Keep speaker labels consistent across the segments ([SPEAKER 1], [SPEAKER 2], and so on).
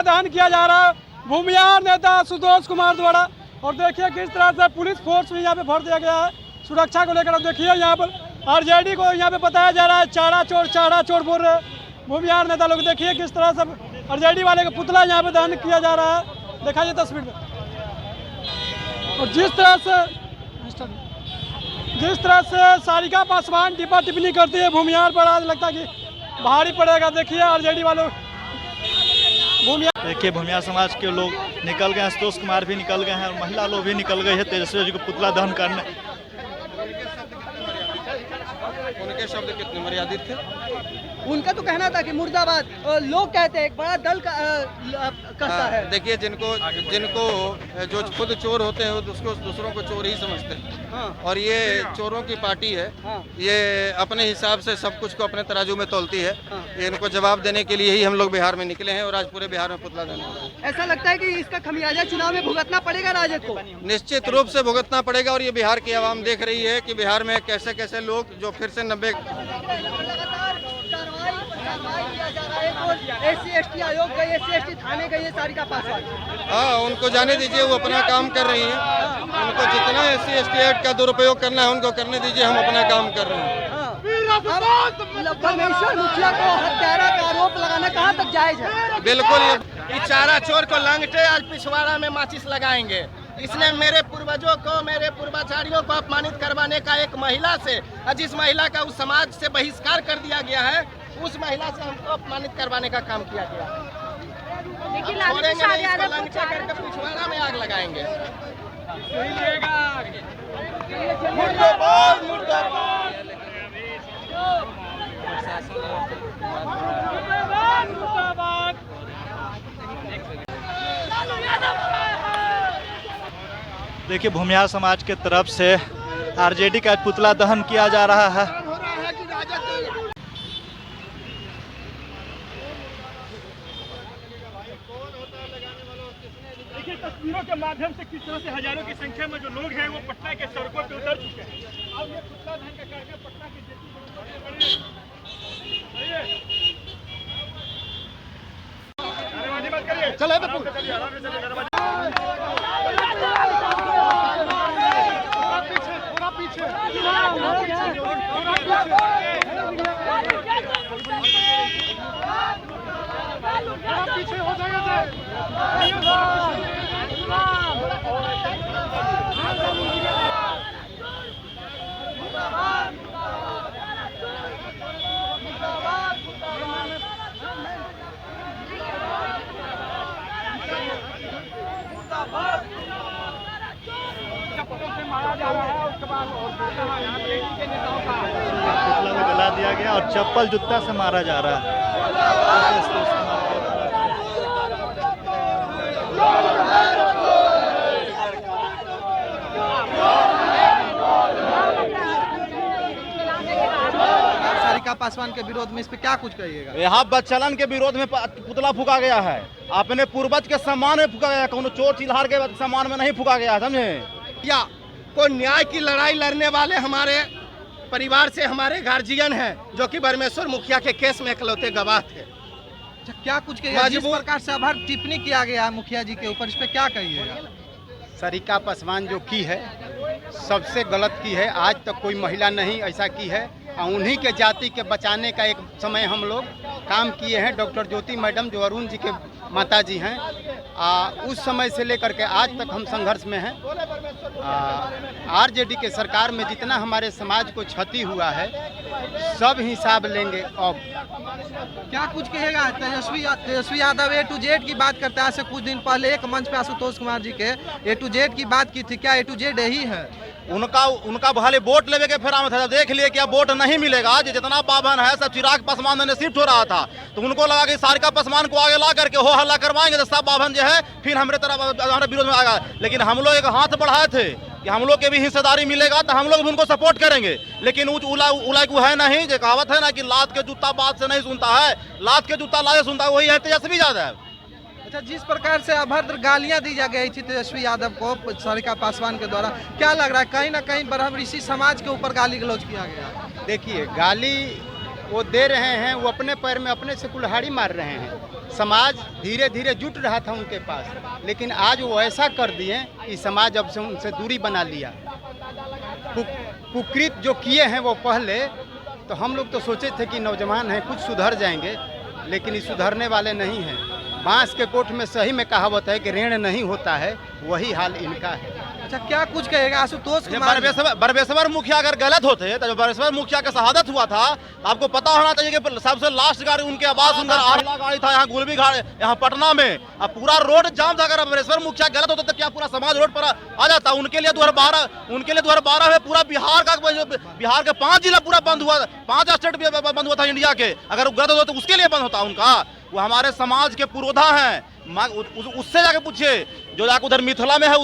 [SPEAKER 1] दान किया जा रहा है भूमिहार नेता सुतोष कुमार द्वारा। और देखिए किस तरह से पुलिस फोर्स भी यहाँ पे भर दिया गया है सुरक्षा को लेकर। अब देखिए यहाँ पर आरजेडी को यहाँ पे बताया जा रहा है चारा चोर बोल रहे हैं भूमिहार नेता लोग। देखिए किस तरह से आरजेडी वाले का पुतला यहाँ पे दान किया जा रहा है, दिखाइए तस्वीर में। और जिस तरह से सारिका पासवान टिप्पा टिप्पणी करती है भूमिहार पर, आज लगता है कि भारी पड़ेगा। देखिए आरजेडी वालों
[SPEAKER 2] देखिए भूमिहार समाज के लोग निकल गए हैं, संतोष कुमार भी निकल गए हैं और महिला लोग भी निकल गए हैं तेजस्वी जी को पुतला दहन करने।
[SPEAKER 3] उनके शब्द कितने मर्यादित थे?
[SPEAKER 4] उनका तो कहना था कि मुर्दाबाद, लोग कहते हैं एक बड़ा दल कहता है।
[SPEAKER 3] देखिए जिनको जो खुद चोर होते हैं उसको दूसरों को चोर ही समझते हैं। और ये चोरों की पार्टी है। ये अपने हिसाब से सब कुछ को अपने तराजू में तोलती है। ये इनको जवाब देने के लिए ही हम लोग बिहार में निकले हैं और आज पूरे बिहार में पुतला देना है।
[SPEAKER 4] ऐसा लगता है कि इसका खमियाजा चुनाव में भुगतना पड़ेगा राजद को।
[SPEAKER 3] निश्चित रूप से भुगतना पड़ेगा और ये बिहार की आवाम देख रही है कि बिहार में कैसे कैसे लोग जो फिर से 90
[SPEAKER 4] SC/ST आयोग गए, SC/ST थाने गए, ये सारिका पासवान।
[SPEAKER 3] हाँ, उनको जाने दीजिए, वो अपना काम कर रही हैं। उनको जितना SC/ST एक्ट का दुरुपयोग करना है उनको करने दीजिए, हम अपना काम कर रहे हैं।
[SPEAKER 4] परमेश्वर मुखिया को हत्यारा का आरोप लगाना कहाँ तक जायज है?
[SPEAKER 3] बिल्कुल
[SPEAKER 5] ये चारा चोर को लंगटे आज पिछवाड़ा में माचिस लगाएंगे। इसने मेरे पूर्वजों को, मेरे पूर्वाचार्यों को अपमानित करवाने का एक महिला से, जिस महिला का उस समाज से बहिष्कार कर दिया गया है, उस महिला से हमको अपमानित करवाने का काम किया गया। छोड़ेंगे नहीं, इसको लंगटे करके पिछवाड़ा में आग लगाएंगे। मुर्दाबाद, मुर्दाबाद।
[SPEAKER 2] देखिए भूमिहार समाज के तरफ से आरजेडी का पुतला दहन किया जा रहा है।
[SPEAKER 1] देखिए तस्वीरों के माध्यम से किस तरह से हजारों की संख्या में जो लोग हैं वो पटना के सड़कों पे उतर चुके हैं। अब ये पुतला दहन का कार्यक्रम पटना की चले पीछे हो जाएगा।
[SPEAKER 2] पुतला को जला दिया गया और चप्पल जूता से मारा जा रहा है।
[SPEAKER 4] सारिका पासवान के विरोध में इस पे क्या कुछ कहिएगा?
[SPEAKER 6] यहाँ बच्चलन के विरोध में पुतला फूका गया है, अपने पूर्वज के सम्मान में फूका गया, कोनो चोर चिल्हार के सम्मान में नहीं फूका गया, समझे?
[SPEAKER 5] या को न्याय की लड़ाई लड़ने वाले हमारे परिवार से हमारे गार्जियन हैं, जो कि परमेश्वर मुखिया के केस में इकलौते गवाह थे।
[SPEAKER 4] क्या कुछ कहिएगा? जिस प्रकार से आभार टिप्पणी किया गया है मुखिया जी के ऊपर, इस पे क्या कहिएगा?
[SPEAKER 7] सारिका पासवान जो की है सबसे गलत की है। आज तक कोई महिला नहीं ऐसा की है। उन्हीं के जाति के बचाने का एक समय हम लोग काम किए हैं। डॉक्टर ज्योति मैडम जो अरुण जी के माता जी हैं, उस समय से लेकर के आज तक हम संघर्ष में हैं। आरजेडी के सरकार में जितना हमारे समाज को क्षति हुआ है सब हिसाब लेंगे। अब
[SPEAKER 4] क्या कुछ कहेगा? Tejashwi Yadav A to Z की बात करते हैं। आज से कुछ दिन पहले एक मंच पे आशुतोष कुमार जी के A to Z की बात की थी। क्या A to Z यही है?
[SPEAKER 6] उनका भले वोट लेवे के फेरा में था, देख लिए कि अब वोट नहीं मिलेगा। आज जितना पावन है सब चिराग पासवान ने शिफ्ट हो रहा था, तो उनको लगा कि सारिका पासवान को आगे ला करके हो हल्ला करवाएंगे तो सब पावन जो है फिर हमारे तरफ हमारे विरोध में आएगा। लेकिन हम लोग एक हाथ बढ़ाए थे कि हम लोग के भी हिस्सेदारी मिलेगा तो हम लोग भी उनको सपोर्ट करेंगे। लेकिन उलायकू है नहीं, जो कहावत है ना कि लात के जूता बात से नहीं सुनता है, लात के जूता लाए सुनता है, वही है तेजस्वी यादव।
[SPEAKER 4] अच्छा, जिस प्रकार से अभद्र गालियां दी जा गई थी तेजस्वी यादव को सारिका पासवान के द्वारा, क्या लग रहा है कहीं ना कहीं ब्रह्मऋषि समाज के ऊपर गाली गलौज किया गया?
[SPEAKER 7] देखिए, गाली वो दे रहे हैं, वो अपने पैर में अपने से कुल्हाड़ी मार रहे हैं। समाज धीरे धीरे जुट रहा था उनके पास, लेकिन आज वो ऐसा कर दिए कि समाज अब से उनसे दूरी बना लिया। कुकृत जो किए हैं वो पहले, तो हम लोग तो सोचे थे कि नौजवान हैं कुछ सुधर जाएंगे, लेकिन ये सुधरने वाले नहीं हैं। बांस के कोठ में सही में कहावत है कि ऋण नहीं होता है, वही हाल इनका है।
[SPEAKER 4] अच्छा, क्या कुछ कहेगा आशुतोष कुमार?
[SPEAKER 6] बरबेश्वर मुखिया अगर गलत होते तो बरबेश्वर मुखिया का शहादत हुआ था, आपको पता होना चाहिए कि सबसे लास्ट गाड़ी उनके आवाज सुनकर आरला गाड़ी था यहाँ गुलबी घाट यहाँ पटना में, अब पूरा रोड जाम था। अगर बरबेश्वर मुखिया गलत होता तो क्या पूरा समाज रोड पर आ जाता? उनके लिए 2012 में पूरा बिहार के 5 जिला पूरा बंद हुआ, 5 स्टेट बंद हुआ था इंडिया के। अगर वो गलत होता तो उसके लिए बंद होता उनका? वो हमारे समाज के पुरोधा हैं, उससे जाके पूछिए जो जाके उधर मिथिला में है,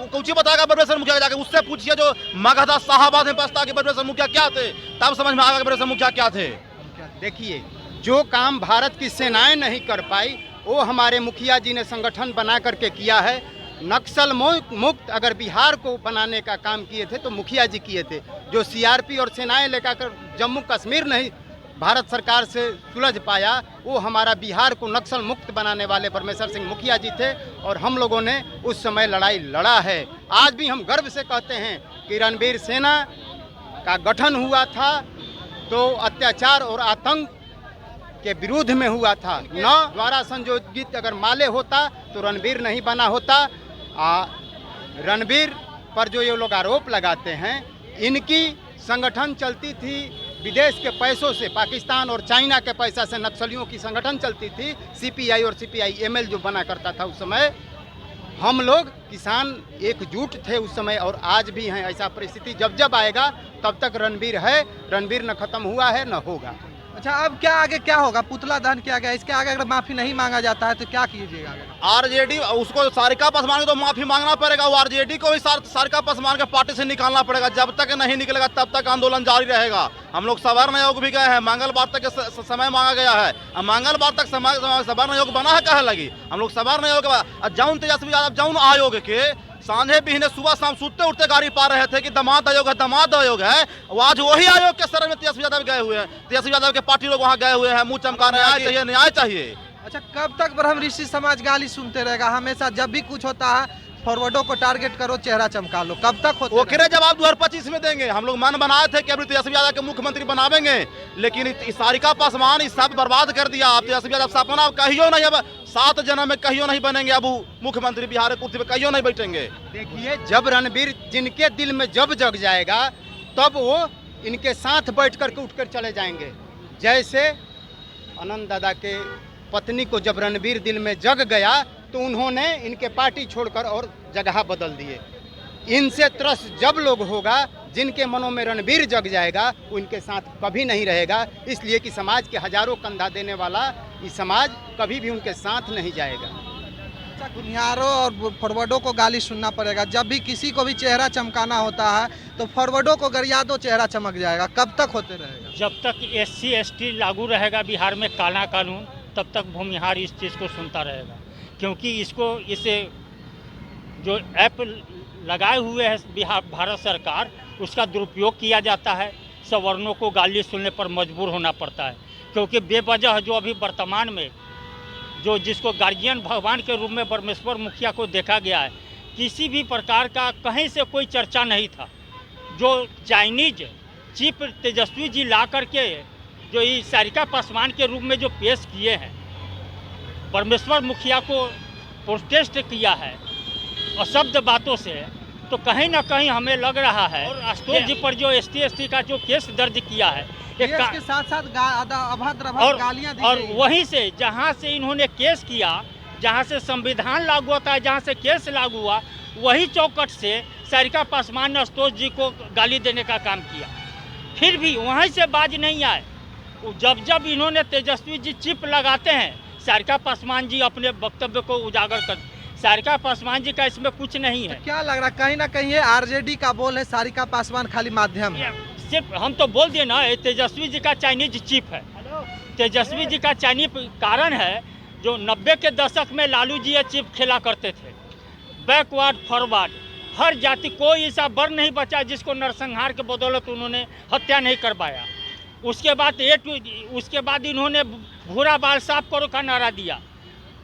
[SPEAKER 6] कुछ बताएगा बरबेश्वर मुखिया जाके उससे पूछिए जो मगधा साहबाद में बसता कि बरबेश्वर मुखिया क्या थे, तब समझ में आएगा बरबेश्वर मुखिया क्या थे।
[SPEAKER 7] देखिए, जो काम भारत की सेनाएं नहीं कर पाई वो हमारे मुखिया जी ने संगठन बना करके किया है। नक्सल मुक्त अगर बिहार को बनाने का काम किए थे तो मुखिया जी किए थे। जो सीआरपी और सेनाएं लेकर जम्मू कश्मीर नहीं भारत सरकार से सुलझ पाया, वो हमारा बिहार को नक्सल मुक्त बनाने वाले परमेश्वर सिंह मुखिया जी थे, और हम लोगों ने उस समय लड़ाई लड़ा है। आज भी हम गर्व से कहते हैं कि रणबीर सेना का गठन हुआ था तो अत्याचार और आतंक के विरुद्ध में हुआ था, न द्वारा संयोजित अगर माले होता तो रणबीर नहीं बना होता। रणबीर पर जो ये लोग आरोप लगाते हैं, इनकी संगठन चलती थी विदेश के पैसों से, पाकिस्तान और चाइना के पैसा से नक्सलियों की संगठन चलती थी। सीपीआई और सीपीआई-एमएल जो बना करता था उस समय, हम लोग किसान एकजुट थे उस समय और आज भी हैं। ऐसा परिस्थिति जब जब आएगा तब तक रणबीर है, रणबीर न खत्म हुआ है न होगा।
[SPEAKER 4] अच्छा, अब क्या आगे क्या होगा? पुतला दहन किया गया, इसके आगे अगर माफी नहीं मांगा जाता है तो क्या कीजिएगा?
[SPEAKER 6] आरजेडी उसको सारिका पासवान को तो माफी मांगना पड़ेगा, वो आरजेडी को भी सारिका पासवान के पार्टी से निकालना पड़ेगा। जब तक नहीं निकलेगा तब तक आंदोलन जारी रहेगा। हम लोग सवर्ण आयोग भी गए हैं, मंगलवार तक समय मांगा गया है, मंगलवार तक सवर्ण आयोग बना है कहे लगी। हम लोग सवर्ण आयोग जौन तेजस्वी यादव जौन आयोग के सांझे बिहने सुबह शाम सुनते उठते गाड़ी पा रहे थे कि दामाद आयोग है, दामाद आयोग है। वो आज वही आयोग के शरण में तेजस्वी यादव गए हुए हैं, तेजस्वी यादव के पार्टी लोग वहाँ गए हुए हैं, मुंह चमका न्याय चाहिए, न्याय चाहिए।
[SPEAKER 4] अच्छा, कब तक ब्रह्म ऋषि समाज गाली सुनते रहेगा? हमेशा जब भी कुछ होता है फॉरवर्डों को टारगेट करो, चेहरा चमका लो, कब तक होता है?
[SPEAKER 6] ओकरे जवाब 2025 में देंगे। हम लोग मन बनाए थे कि अभी तेजस्वी यादव के मुख्यमंत्री बनावेंगे, लेकिन सारिका पासवान इस सब बर्बाद कर दिया। अब तेजस्वी यादव सपना कहियो नहीं, अब 7 जन्म में कहियो नहीं बनेंगे, अब मुख्यमंत्री बिहार की कुर्सी पे कहियो नहीं बैठेंगे।
[SPEAKER 7] देखिए, जब रणबीर जिनके दिल में जब जग जाएगा तब वो इनके साथ बैठ करके उठ कर चले जाएंगे। जैसे आनंद दादा के पत्नी को जब रणबीर दिल में जग गया तो उन्होंने इनके पार्टी छोड़कर और जगह बदल दिए। इनसे त्रस्त जब लोग होगा जिनके मनों में रणबीर जग जाएगा, वो इनके साथ कभी नहीं रहेगा। इसलिए कि समाज के हजारों कंधा देने वाला ये समाज कभी भी उनके साथ नहीं जाएगा।
[SPEAKER 4] गुनियारों और फॉरवर्डों को गाली सुनना पड़ेगा। जब भी किसी को भी चेहरा चमकाना होता है तो फॉरवर्डों को गरिया दो, चेहरा चमक जाएगा। कब तक होते रहेगा?
[SPEAKER 8] जब तक SC ST लागू रहेगा बिहार में काला कानून, तब तक भूमिहार इस चीज़ को सुनता रहेगा। क्योंकि इसे जो ऐप लगाए हुए है भारत सरकार, उसका दुरुपयोग किया जाता है। सवर्णों को गाली सुनने पर मजबूर होना पड़ता है, क्योंकि बेवजह जो अभी वर्तमान में जो जिसको गार्जियन भगवान के रूप में परमेश्वर मुखिया को देखा गया है, किसी भी प्रकार का कहीं से कोई चर्चा नहीं था। जो चाइनीज चीफ तेजस्वी जी ला करके जो ये सारिका पासवान के रूप में जो पेश किए हैं, परमेश्वर मुखिया को प्रोटेस्ट किया है और शब्द बातों से, तो कहीं ना कहीं हमें लग रहा है और आशुतोष जी पर जो ST ST का जो केस दर्ज किया है,
[SPEAKER 4] इसके साथ साथ अभद्र गालियां दी
[SPEAKER 8] और
[SPEAKER 4] गई।
[SPEAKER 8] वहीं से जहां से इन्होंने केस किया, जहां से संविधान लागू होता है, जहां से केस लागू हुआ, वही चौकट से सारिका पासवान ने आशुतोष जी को गाली देने का काम किया। फिर भी वहीं से बाज नहीं आए। जब जब इन्होंने तेजस्वी जी चिप लगाते हैं, सारिका पासवान जी अपने वक्तव्य को उजागर कर, सारिका पासवान जी का इसमें कुछ नहीं है।
[SPEAKER 4] तो क्या लग रहा, कहीं ना कहीं ये RJD का बोल है, सारिका पासवान खाली माध्यम है?
[SPEAKER 8] सिर्फ हम तो बोल दिए ना, तेजस्वी जी का चाइनीज चीफ है। तेजस्वी जी का चाइनीज कारण है जो 90 के दशक में लालू जी ये चीफ खेला करते थे। बैकवर्ड फॉरवर्ड, हर जाति कोई ऐसा वर्ण नहीं बचा जिसको नरसंहार के बदौलत उन्होंने हत्या नहीं कर पाया। उसके बाद इन्होंने भूरा बाल साफ करो का नारा दिया।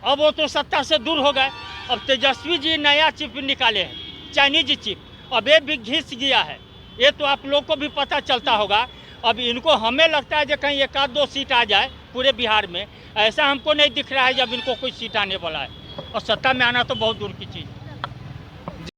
[SPEAKER 8] अब वो तो सत्ता से दूर हो गए। अब तेजस्वी जी नया चिप निकाले हैं, चाइनीज चिप, अब ये भी घिस गया है। ये तो आप लोग को भी पता चलता होगा। अब इनको हमें लगता है कि कहीं 1-2 सीट आ जाए पूरे बिहार में, ऐसा हमको नहीं दिख रहा है जब इनको कोई सीट आने वाला है। और सत्ता में आना तो बहुत दूर की चीज़ है।